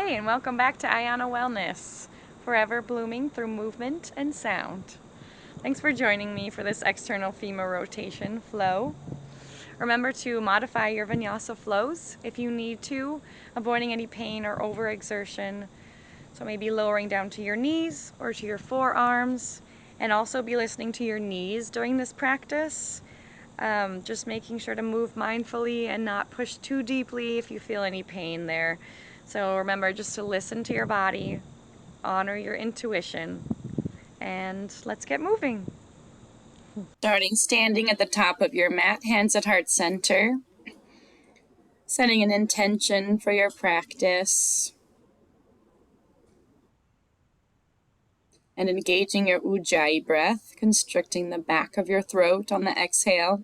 Hey, and welcome back to Aiyana Wellness, forever blooming through movement and sound. Thanks for joining me for this external femur rotation flow. Remember to modify your Vinyasa flows if you need to, avoiding any pain or overexertion. So maybe lowering down to your knees or to your forearms, and also be listening to your knees during this practice. Just making sure to move mindfully and not push too deeply if you feel any pain there. So remember just to listen to your body, honor your intuition, and let's get moving. Starting standing at the top of your mat, hands at heart center. Setting an intention for your practice. And engaging your Ujjayi breath, constricting the back of your throat on the exhale.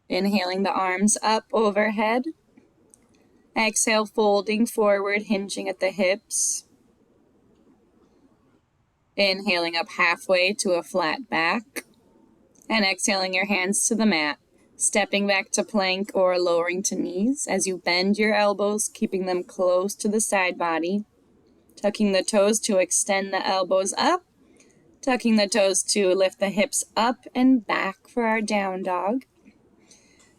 Inhaling the arms up overhead. Exhale, folding forward, hinging at the hips. Inhaling up halfway to a flat back. And exhaling your hands to the mat. Stepping back to plank or lowering to knees as you bend your elbows, keeping them close to the side body. Tucking the toes to extend the elbows up. Tucking the toes to lift the hips up and back for our down dog.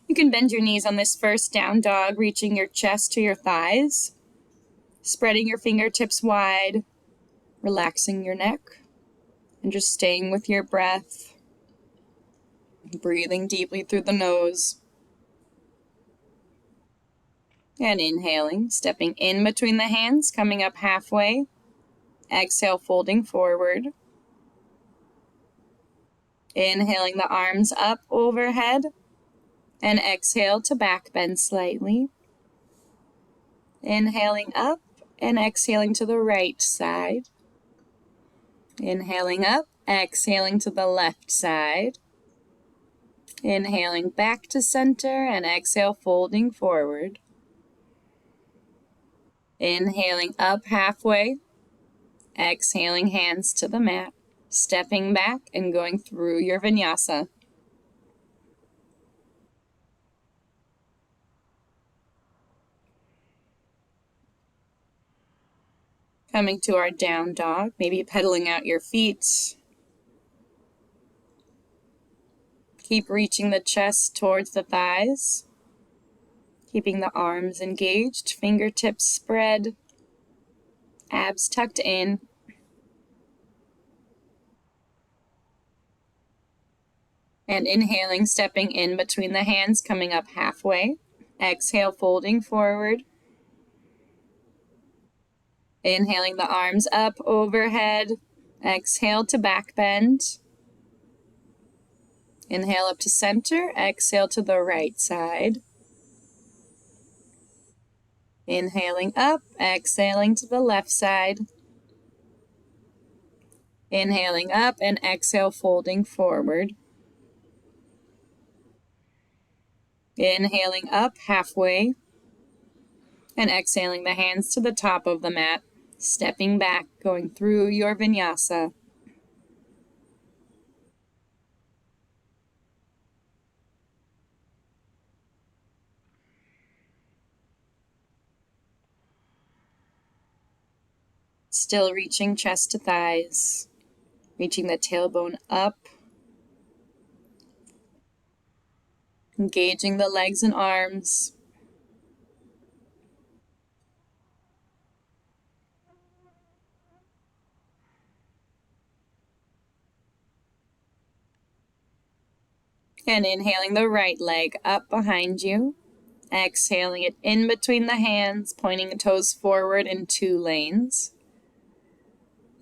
You can bend your knees on this first down dog, reaching your chest to your thighs. Spreading your fingertips wide, relaxing your neck, and just staying with your breath. Breathing deeply through the nose. And inhaling, stepping in between the hands, coming up halfway. Exhale, folding forward. Inhaling the arms up overhead. And exhale to back bend slightly. Inhaling up and exhaling to the right side. Inhaling up, exhaling to the left side. Inhaling back to center and exhale, folding forward. Inhaling up halfway. Exhaling, hands to the mat. Stepping back and going through your Vinyasa. Coming to our down dog, maybe pedaling out your feet. Keep reaching the chest towards the thighs. Keeping the arms engaged, fingertips spread, abs tucked in. And inhaling, stepping in between the hands, coming up halfway. Exhale, folding forward. Inhaling the arms up overhead. Exhale to back bend. Inhale up to center. Exhale to the right side. Inhaling up. Exhaling to the left side. Inhaling up and exhale, folding forward. Inhaling up halfway. And exhaling the hands to the top of the mat. Stepping back, going through your Vinyasa. Still reaching chest to thighs. Reaching the tailbone up. Engaging the legs and arms. And inhaling the right leg up behind you. Exhaling it in between the hands, pointing the toes forward in 2 lanes.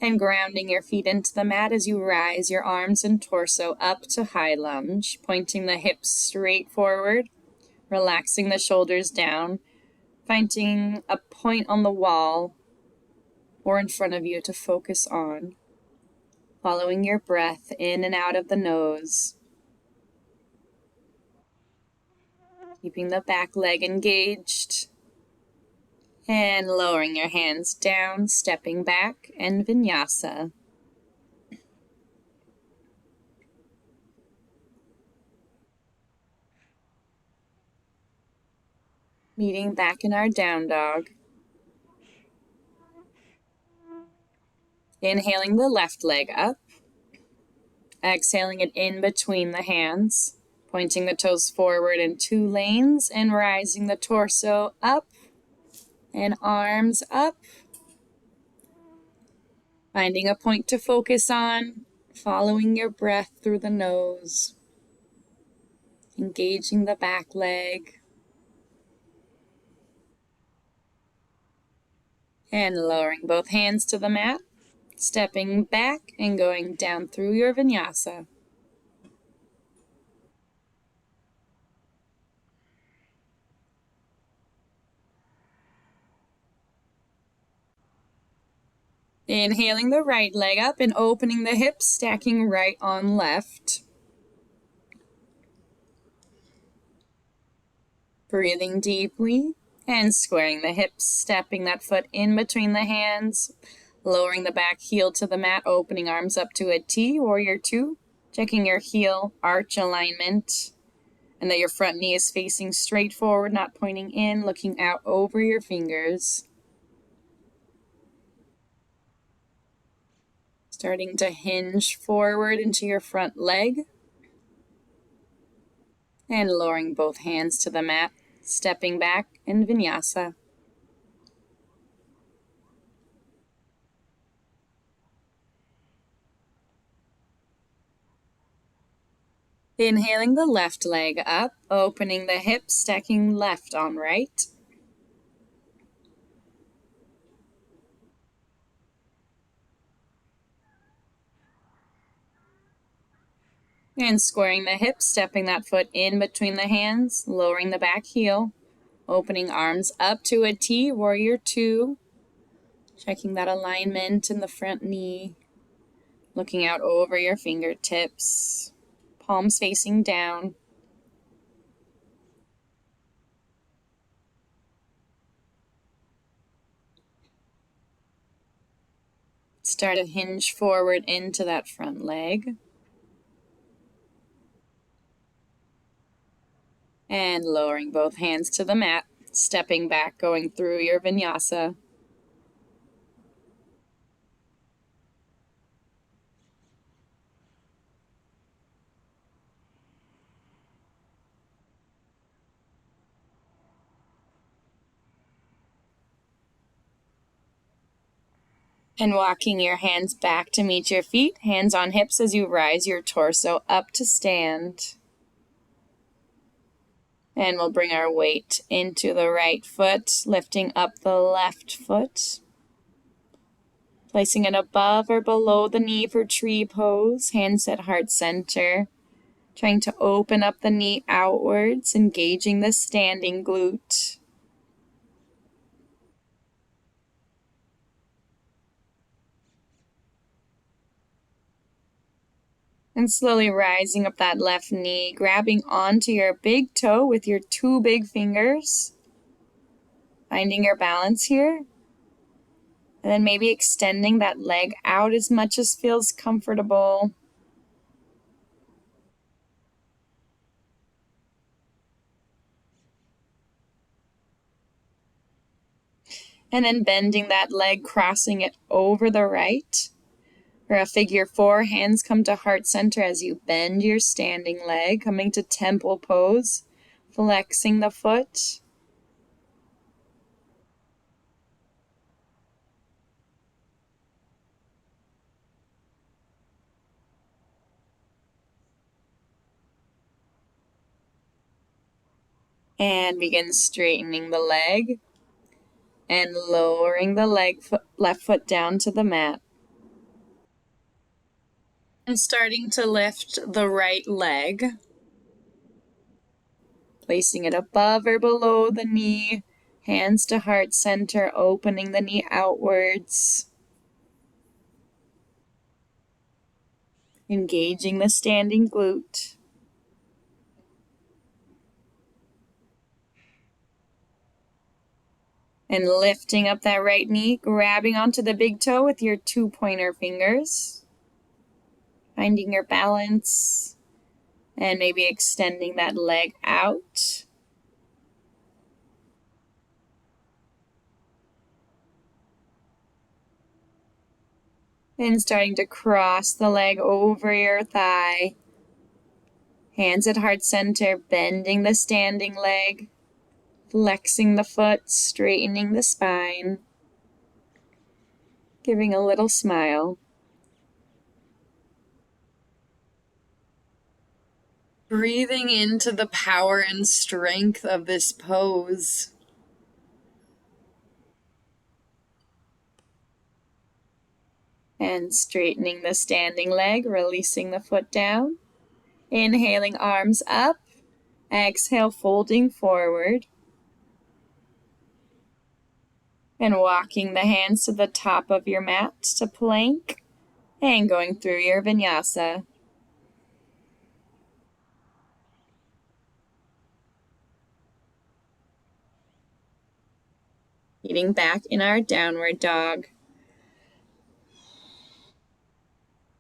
And grounding your feet into the mat as you rise your arms and torso up to high lunge, pointing the hips straight forward, relaxing the shoulders down, finding a point on the wall or in front of you to focus on. Following your breath in and out of the nose. Keeping the back leg engaged. And lowering your hands down, stepping back, and Vinyasa. Meeting back in our down dog. Inhaling the left leg up. Exhaling it in between the hands. Pointing the toes forward in 2 lanes and rising the torso up and arms up. Finding a point to focus on, following your breath through the nose. Engaging the back leg. And lowering both hands to the mat, stepping back and going down through your vinyasa. Inhaling the right leg up and opening the hips, stacking right on left. Breathing deeply and squaring the hips, stepping that foot in between the hands, lowering the back heel to the mat, opening arms up to a T, warrior 2, checking your heel arch alignment, and that your front knee is facing straight forward, not pointing in, looking out over your fingers. Starting to hinge forward into your front leg. And lowering both hands to the mat, stepping back in Vinyasa. Inhaling the left leg up, opening the hips, stacking left on right. And squaring the hips, stepping that foot in between the hands, lowering the back heel, opening arms up to a T, warrior 2, checking that alignment in the front knee, looking out over your fingertips, palms facing down. Start to hinge forward into that front leg. And lowering both hands to the mat, stepping back, going through your vinyasa. And walking your hands back to meet your feet, hands on hips as you rise your torso up to stand. And we'll bring our weight into the right foot, lifting up the left foot. Placing it above or below the knee for tree pose, hands at heart center. Trying to open up the knee outwards, engaging the standing glute. And slowly rising up that left knee, grabbing onto your big toe with your 2 big fingers. Finding your balance here. And then maybe extending that leg out as much as feels comfortable. And then bending that leg, crossing it over the right. For a figure 4, hands come to heart center as you bend your standing leg, coming to temple pose, flexing the foot. And begin straightening the leg and lowering the left foot down to the mat. And starting to lift the right leg, placing it above or below the knee, hands to heart center, opening the knee outwards, engaging the standing glute. And lifting up that right knee, grabbing onto the big toe with your 2 pointer fingers, finding your balance, and maybe extending that leg out. And starting to cross the leg over your thigh. Hands at heart center, bending the standing leg, flexing the foot, straightening the spine, giving a little smile. Breathing into the power and strength of this pose. And straightening the standing leg, releasing the foot down. Inhaling, arms up. Exhale, folding forward. And walking the hands to the top of your mat to plank. And going through your vinyasa. Seating back in our downward dog.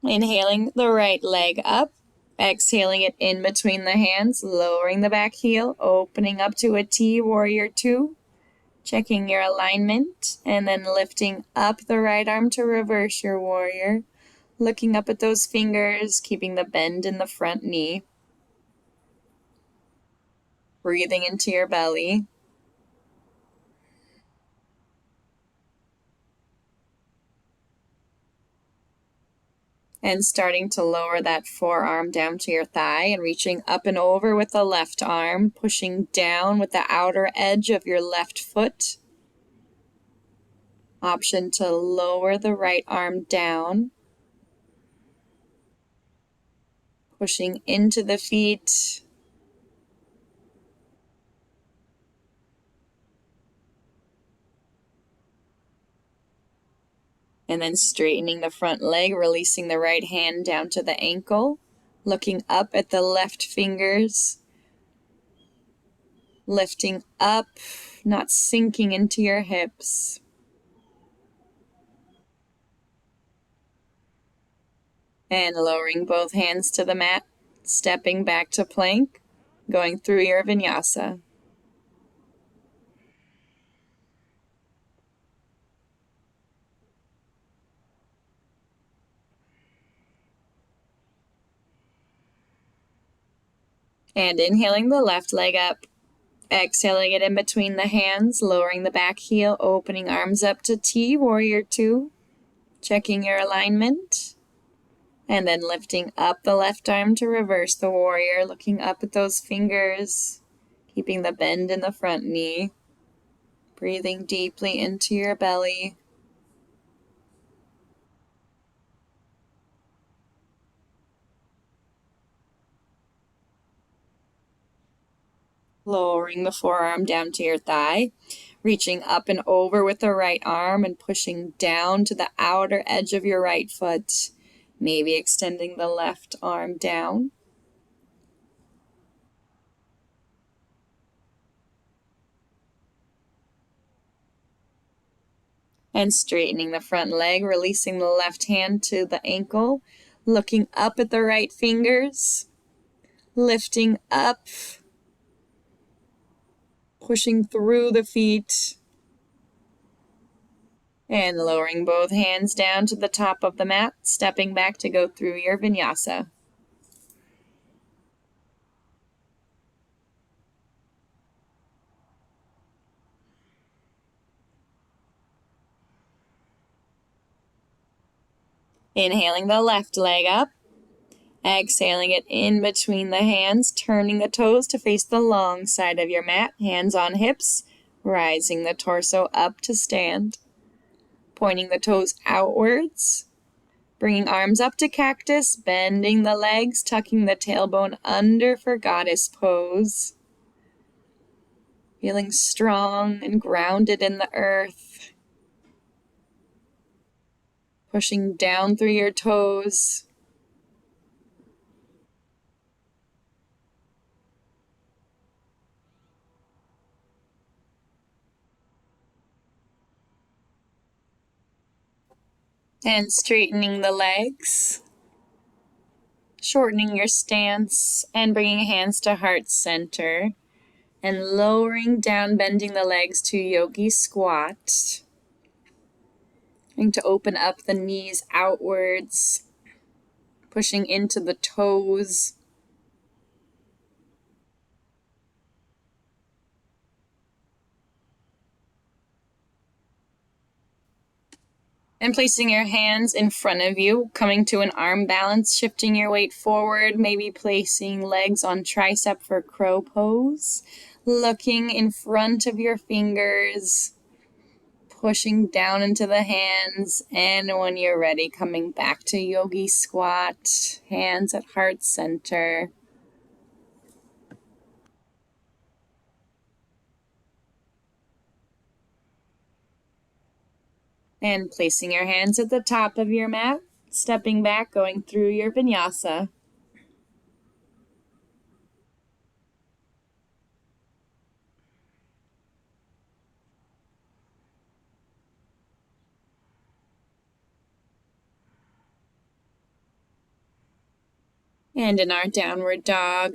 Inhaling the right leg up. Exhaling it in between the hands, lowering the back heel, opening up to a T, warrior two. Checking your alignment, and then lifting up the right arm to reverse your warrior. Looking up at those fingers, keeping the bend in the front knee. Breathing into your belly. And starting to lower that forearm down to your thigh and reaching up and over with the left arm, pushing down with the outer edge of your left foot. Option to lower the right arm down. Pushing into the feet. And then straightening the front leg, releasing the right hand down to the ankle, looking up at the left fingers, lifting up, not sinking into your hips. And lowering both hands to the mat, stepping back to plank, going through your vinyasa. And inhaling the left leg up, exhaling it in between the hands, lowering the back heel, opening arms up to T, warrior two, checking your alignment. And then lifting up the left arm to reverse the warrior, looking up at those fingers, keeping the bend in the front knee. Breathing deeply into your belly. Lowering the forearm down to your thigh, reaching up and over with the right arm and pushing down to the outer edge of your right foot. Maybe extending the left arm down. And straightening the front leg, releasing the left hand to the ankle, looking up at the right fingers, lifting up, pushing through the feet, and lowering both hands down to the top of the mat, stepping back to go through your vinyasa. Inhaling the left leg up, exhaling it in between the hands, turning the toes to face the long side of your mat, hands on hips, rising the torso up to stand, pointing the toes outwards, bringing arms up to cactus, bending the legs, tucking the tailbone under for goddess pose, feeling strong and grounded in the earth, pushing down through your toes. And straightening the legs, shortening your stance, and bringing hands to heart center, and lowering down, bending the legs to yogi squat. Trying to open up the knees outwards, pushing into the toes. And placing your hands in front of you, coming to an arm balance, shifting your weight forward, maybe placing legs on tricep for crow pose. Looking in front of your fingers, pushing down into the hands, and when you're ready, coming back to yogi squat, hands at heart center. And placing your hands at the top of your mat, stepping back, going through your vinyasa. And in our downward dog,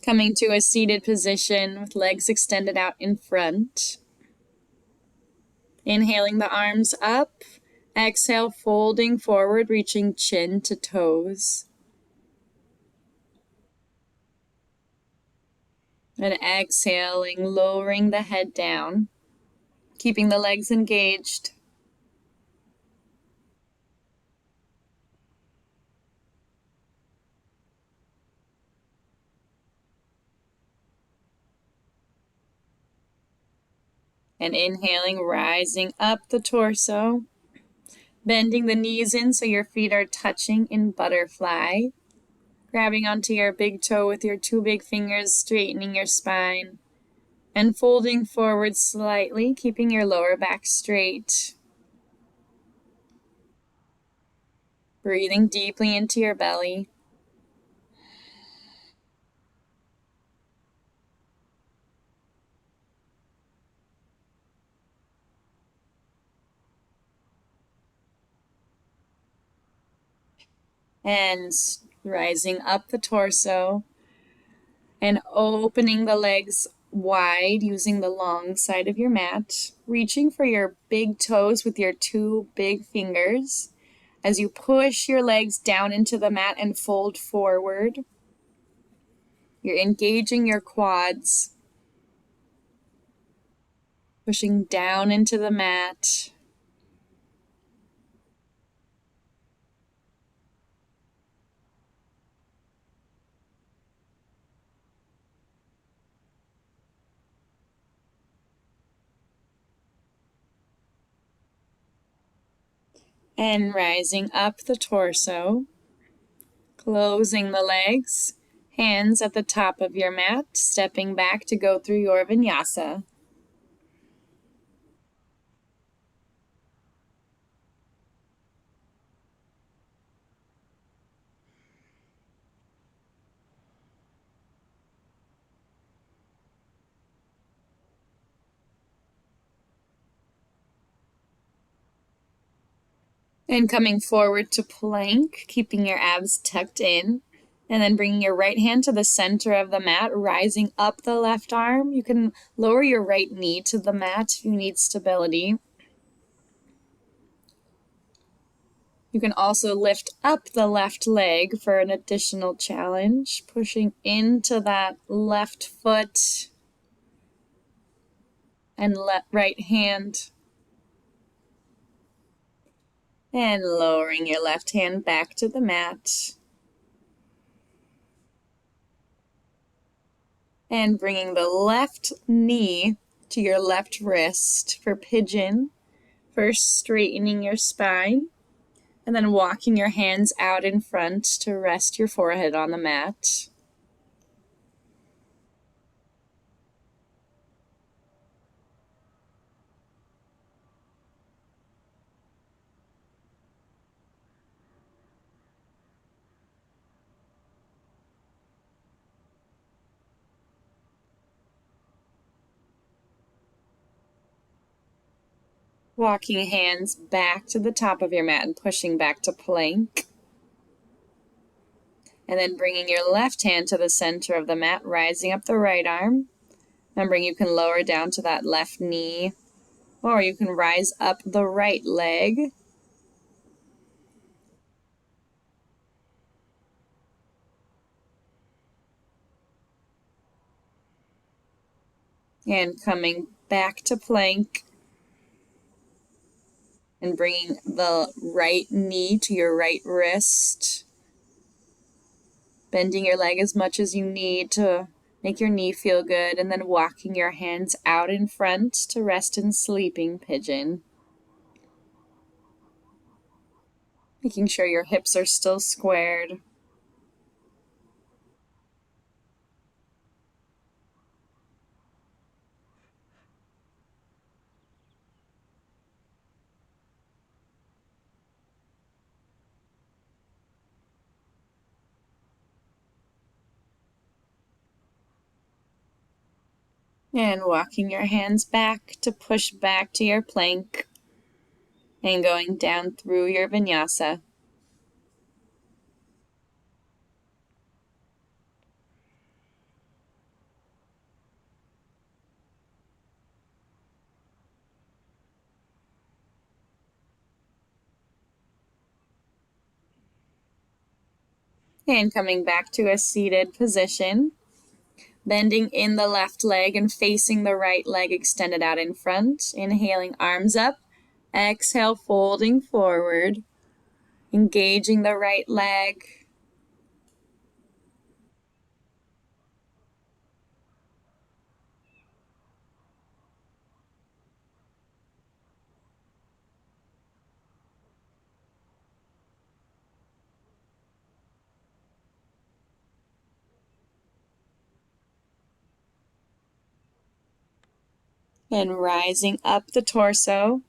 coming to a seated position with legs extended out in front. Inhaling the arms up. Exhale, folding forward, reaching chin to toes. And exhaling, lowering the head down, keeping the legs engaged. And inhaling, rising up the torso, bending the knees in so your feet are touching in butterfly. Grabbing onto your big toe with your two big fingers, straightening your spine. And folding forward slightly, keeping your lower back straight. Breathing deeply into your belly. And rising up the torso. And opening the legs wide using the long side of your mat. Reaching for your big toes with your two big fingers. As you push your legs down into the mat and fold forward. You're engaging your quads. Pushing down into the mat. And rising up the torso. Closing the legs. Hands at the top of your mat. Stepping back to go through your vinyasa. And coming forward to plank, keeping your abs tucked in. And then bringing your right hand to the center of the mat, rising up the left arm. You can lower your right knee to the mat if you need stability. You can also lift up the left leg for an additional challenge, pushing into that left foot and right hand. And lowering your left hand back to the mat. And bringing the left knee to your left wrist for pigeon. First, straightening your spine. And then walking your hands out in front to rest your forehead on the mat. Walking hands back to the top of your mat and pushing back to plank. And then bringing your left hand to the center of the mat, rising up the right arm. Remembering you can lower down to that left knee. Or you can rise up the right leg. And coming back to plank. And bringing the right knee to your right wrist. Bending your leg as much as you need to make your knee feel good. And then walking your hands out in front to rest in sleeping pigeon. Making sure your hips are still squared. And walking your hands back to push back to your plank. And going down through your vinyasa. And coming back to a seated position. Bending in the left leg and facing the right leg extended out in front. Inhaling, arms up. Exhale, folding forward. Engaging the right leg. And rising up the torso.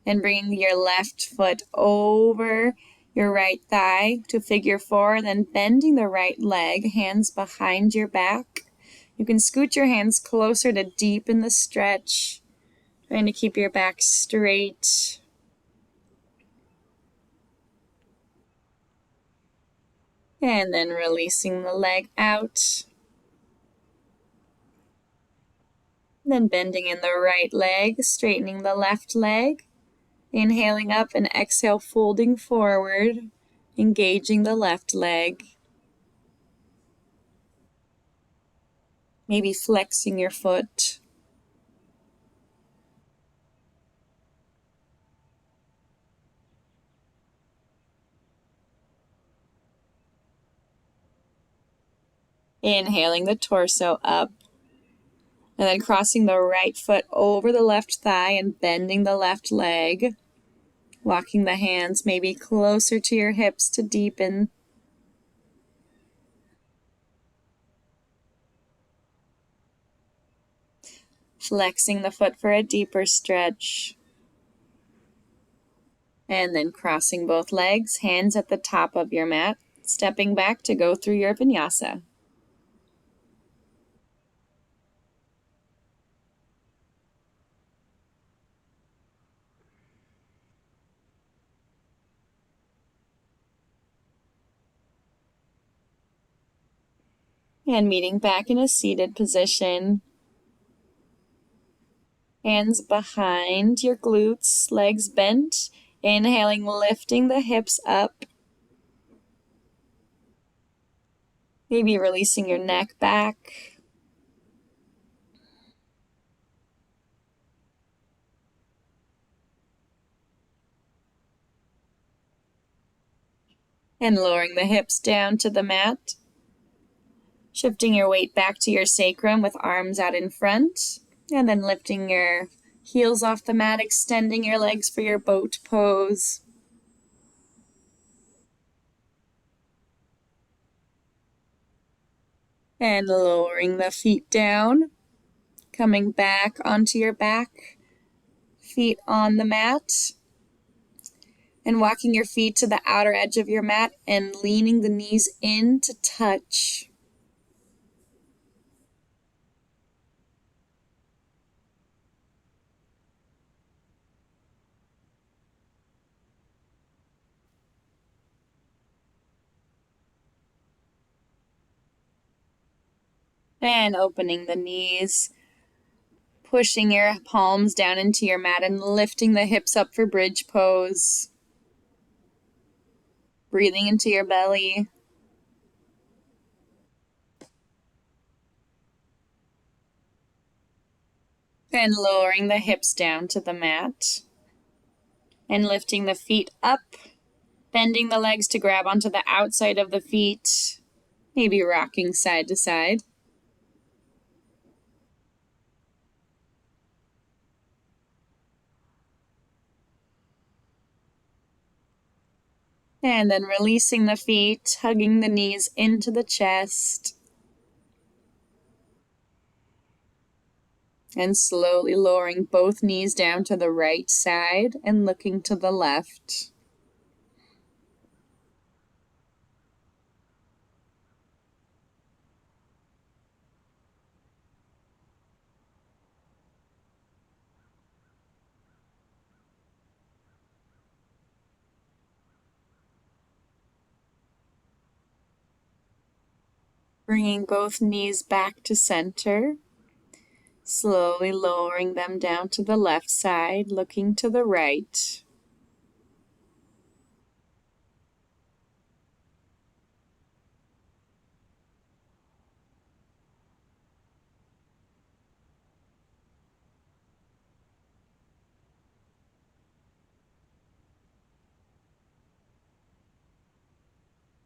And bringing your left foot over your right thigh to figure four, then bending the right leg, hands behind your back. You can scoot your hands closer to deepen the stretch, trying to keep your back straight. And then releasing the leg out. Then bending in the right leg, straightening the left leg. Inhaling up and exhale, folding forward, engaging the left leg. Maybe flexing your foot. Inhaling the torso up. And then crossing the right foot over the left thigh and bending the left leg. Walking the hands maybe closer to your hips to deepen. Flexing the foot for a deeper stretch. And then crossing both legs, hands at the top of your mat, stepping back to go through your vinyasa. And meeting back in a seated position. Hands behind your glutes, legs bent. Inhaling, lifting the hips up. Maybe releasing your neck back. And lowering the hips down to the mat. Shifting your weight back to your sacrum with arms out in front. And then lifting your heels off the mat, extending your legs for your boat pose. And lowering the feet down. Coming back onto your back. Feet on the mat. And walking your feet to the outer edge of your mat and leaning the knees in to touch. And opening the knees, Pushing your palms down into your mat and lifting the hips up for bridge pose. Breathing into your belly. And lowering the hips down to the mat. And lifting the feet up. Bending the legs to grab onto the outside of the feet. Maybe rocking side to side. And then releasing the feet, hugging the knees into the chest. And slowly lowering both knees down to the right side and looking to the left. Bringing both knees back to center. Slowly lowering them down to the left side, looking to the right.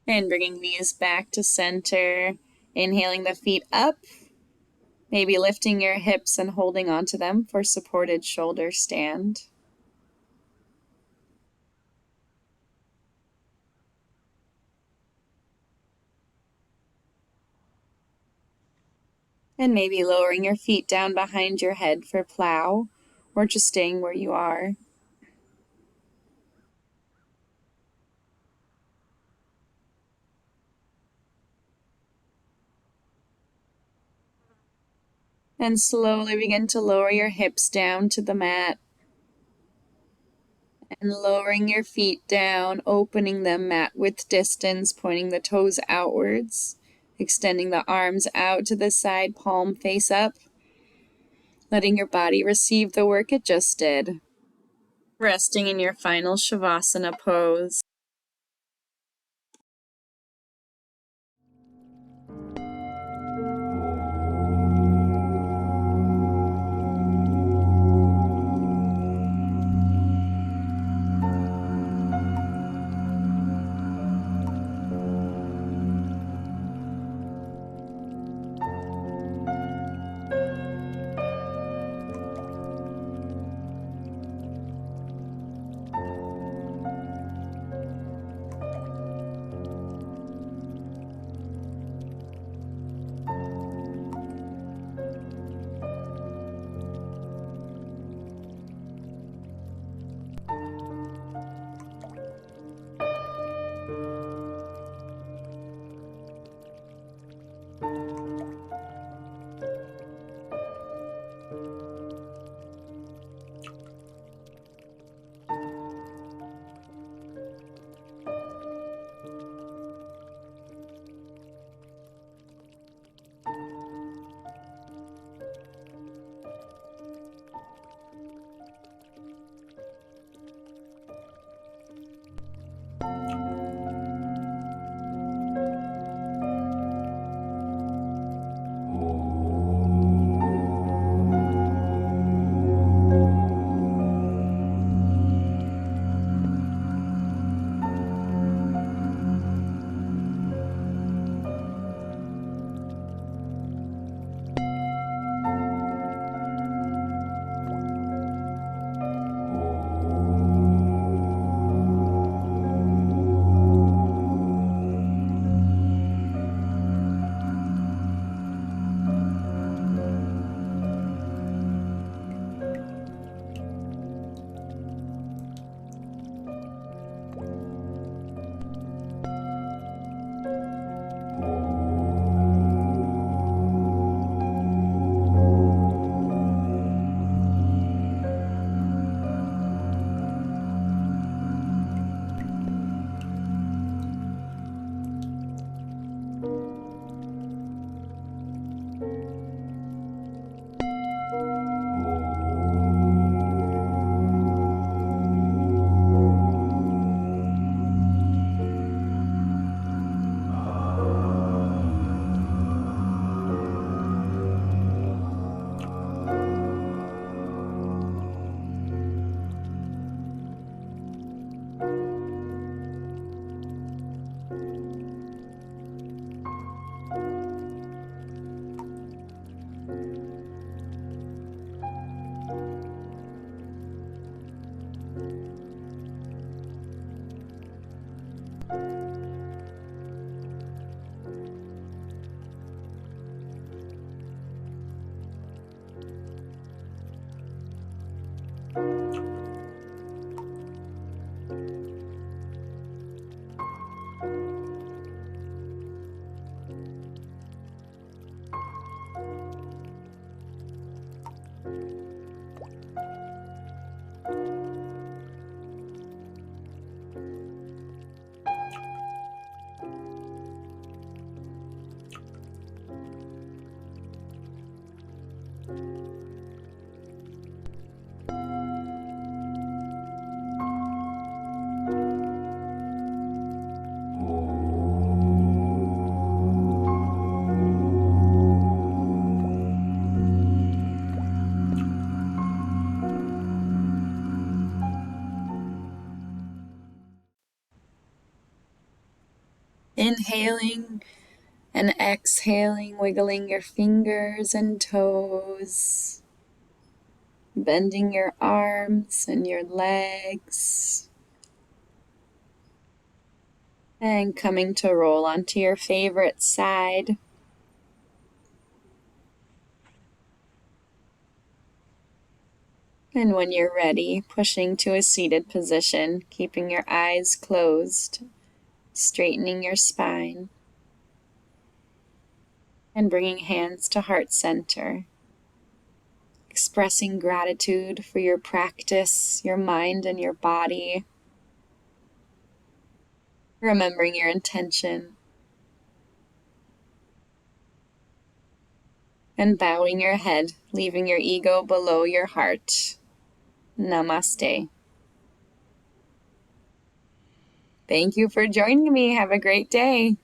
And bringing knees back to center. Inhaling the feet up. Maybe lifting your hips and holding onto them for supported shoulder stand. And maybe lowering your feet down behind your head for plow, or just staying where you are. And slowly begin to lower your hips down to the mat. And lowering your feet down, opening them mat width distance, pointing the toes outwards. Extending the arms out to the side, palm face up. Letting your body receive the work it just did. Resting in your final Shavasana pose. Inhaling and exhaling, wiggling your fingers and toes, bending your arms and your legs, and coming to roll onto your favorite side. And when you're ready, pushing to a seated position, keeping your eyes closed, straightening your spine, and bringing hands to heart center. Expressing gratitude for your practice, your mind and your body. Remembering your intention. And bowing your head, leaving your ego below your heart. Namaste. Thank you for joining me. Have a great day.